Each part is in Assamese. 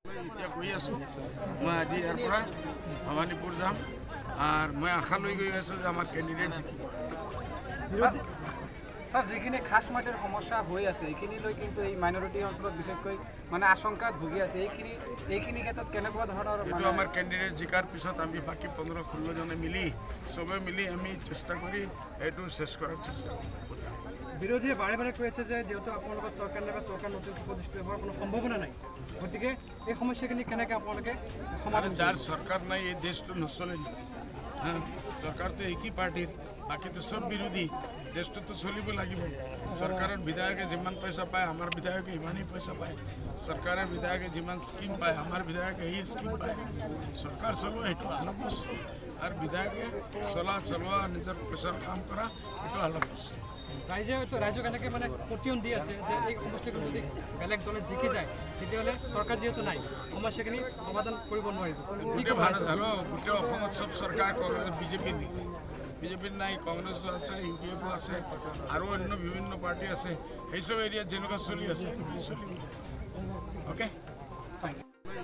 এতিয়া গৈ আছোঁ মই আজি ইয়াৰ পৰা ভৱানীপুৰ যাম আৰু মই আশা লৈ গৈ আছোঁ যে আমাৰ কেণ্ডিডেট জিকিব। স্যার যেখানে খাস মাটির সমস্যা হয়ে আছে এইখিনিলৈ কিন্তু এই মাইনরিটি অঞ্চলত বিশেষকৈ মানে আশঙ্কাত ভুগি আছে এইখিনি ক্ষেত্ৰত কেনেকুৱা ধৰণৰ এইটো আমাৰ কেণ্ডিডেট জিকাৰ পিছত আমি বাকী 15-16 জনে মিলি চবে মিলি আমি চেষ্টা কৰি এইটো শেষ কৰাৰ চেষ্টা কৰিম। বিৰোধীয়ে বাৰে বাৰে কৈ আছে যে যেহেতু আপোনালোকৰ চৰকাৰ নাইবা চৰকাৰ নতুন প্ৰতিষ্ঠিত হোৱাৰ কোনো সম্ভাৱনা নাই, গতিকে এই সমস্যাখিনি কেনেকৈ আপোনালোকে সমাধান যাৰ চৰকাৰ নাই এই দেশটো নচলে নেকি? চৰকাৰটো একই পাৰ্টিৰ, বাকীতো চব বিৰোধী। দেশটোতো চলিব লাগিব। চৰকাৰৰ বিধায়কে যিমান পইচা পায় আমাৰ বিধায়কে ইমানেই পইচা পায়। চৰকাৰৰ বিধায়কে যিমান স্কিম পায় আমাৰ বিধায়কে সেই স্কিম পায়। চৰকাৰ চলোৱা সেইটো অলপ বস্তু আৰু বিধায়কে চলোৱা নিজৰ পইচাৰ কাম কৰা সেইটো অলপ বস্তু। ৰাইজক এনেকৈ মানে প্ৰতিয়ন দি আছে যে এই সমস্যাখিনি যদি বেলেগ দলে জিকি যায় তেতিয়াহ'লে চৰকাৰ যিহেতু নাই সমস্যাখিনি সমাধান কৰিব নোৱাৰিব। গোটেই ভাৰত আৰু গোটেই অসমত চব চৰকাৰ বিজেপিৰ নেকি? বিজেপিৰ নাই, কংগ্ৰেছো আছে, ইউডিএফো আছে আৰু অন্য বিভিন্ন পাৰ্টি আছে। সেইসব এৰিয়াত যেনেকুৱা চলি আছে চলিব। অ'কে,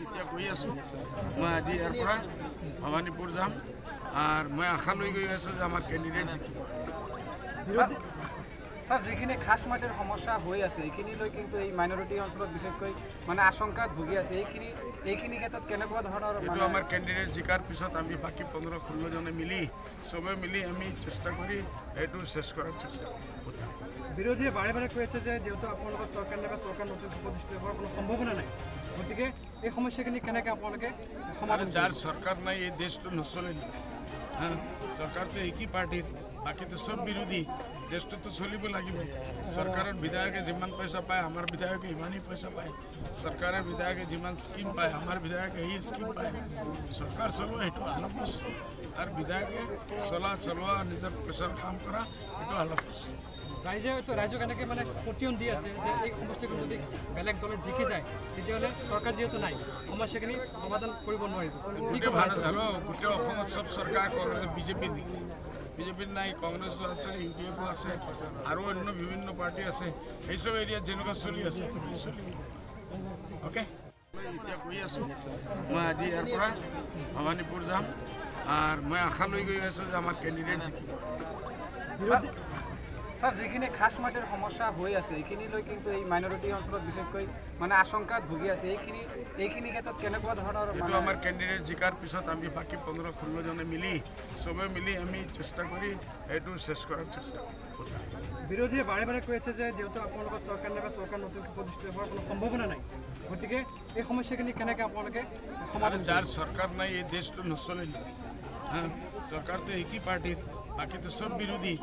এতিয়া গৈ আছোঁ মই আজি ইয়াৰ পৰা ভৱানীপুৰ যাম আৰু মই আশা লৈ গৈ আছোঁ যে আমাৰ কেণ্ডিডেট জিকিব। স্যার যেখানে খাস মাটির সমস্যা হয়ে আছে এইখিনিলৈ কিন্তু এই মাইনরিটি অঞ্চলত বিশেষকৈ মানে আশঙ্কাত ভুগি আছে এইখিনি ক্ষেত্ৰত কেনেকুৱা ধৰণৰ এইটো আমাৰ কেণ্ডিডেট জিকাৰ পিছত আমি বাকী 15-16 জনে মিলি চবে মিলি আমি চেষ্টা কৰি এইটো শেষ কৰাৰ চেষ্টা কৰিম। বিৰোধীয়ে বাৰে বাৰে কৈ আছে যে যেহেতু আপোনালোকৰ চৰকাৰ নাইবা চৰকাৰ নতুন প্ৰতিষ্ঠিত হোৱাৰ কোনো সম্ভাৱনা নাই, গতিকে এই সমস্যাখিনি কেনেকৈ আপোনালোকে সমাধান যাৰ চৰকাৰ নাই এই দেশটো নচলে নেকি? চৰকাৰটো একই পাৰ্টিৰ, বাকীতো চব বিৰোধী। দেশটোতো চলিব লাগিব। চৰকাৰৰ বিধায়কে যিমান পইচা পায় আমাৰ বিধায়কে ইমানেই পইচা পায়। চৰকাৰৰ বিধায়কে যিমান স্কিম পায় আমাৰ বিধায়কে সেই স্কিম পায়। চৰকাৰ চলোৱা সেইটো অলপ বস্তু আৰু বিধায়কে চলোৱা নিজৰ পইচাৰ কাম কৰা সেইটো অলপ বস্তু। ৰাইজক এনেকৈ মানে প্ৰতিয়ন দি আছে যে এই সমস্যাখিনি যদি বেলেগ দলে জিকি যায় তেতিয়াহ'লে চৰকাৰ যিহেতু নাই সমস্যাখিনি সমাধান কৰিব নোৱাৰিব। গোটেই ভাৰত আৰু গোটেই অসমত চব চৰকাৰ বিজেপিৰ নেকি? বিজেপিৰ নাই, কংগ্ৰেছো আছে, ইউডিএফো আছে আৰু অন্য বিভিন্ন পাৰ্টি আছে। সেইসব এৰিয়াত যেনেকুৱা চলি আছে চলিব। অ'কে, এতিয়া গৈ আছোঁ মই আজি ইয়াৰ পৰা ভৱানীপুৰ যাম আৰু মই আশা লৈ গৈ আছোঁ যে আমাৰ কেণ্ডিডেট জিকিব। স্যার যেখানে খাস মাটির সমস্যা হয়ে আছে এইখিনিলৈ কিন্তু এই মাইনরিটি অঞ্চলত বিশেষকৈ মানে আশঙ্কাত ভুগি আছে এইখিনি ক্ষেত্ৰত কেনেকুৱা ধৰণৰ এইটো আমাৰ কেণ্ডিডেট জিকাৰ পিছত আমি বাকী 15-16 জনে মিলি চবে মিলি আমি চেষ্টা কৰি এইটো শেষ কৰাৰ চেষ্টা কৰিম। বিৰোধীয়ে বাৰে বাৰে কৈ আছে যে যেহেতু আপোনালোকৰ চৰকাৰ নাইবা চৰকাৰ নতুন প্ৰতিষ্ঠিত হোৱাৰ কোনো সম্ভাৱনা নাই, গতিকে এই সমস্যাখিনি কেনেকৈ আপোনালোকে সমাধান যাৰ চৰকাৰ নাই এই দেশটো নচলে নেকি? চৰকাৰটো একই পাৰ্টিৰ, বাকীতো চব বিৰোধী।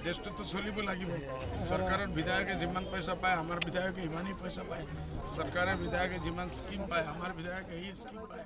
দেশটোতো চলিব লাগিব। চৰকাৰৰ বিধায়কে যিমান পইচা পায় আমাৰ বিধায়কে ইমানেই পইচা পায়। চৰকাৰৰ বিধায়কে যিমান স্কিম পায় আমাৰ বিধায়কে সেই স্কিম পায়।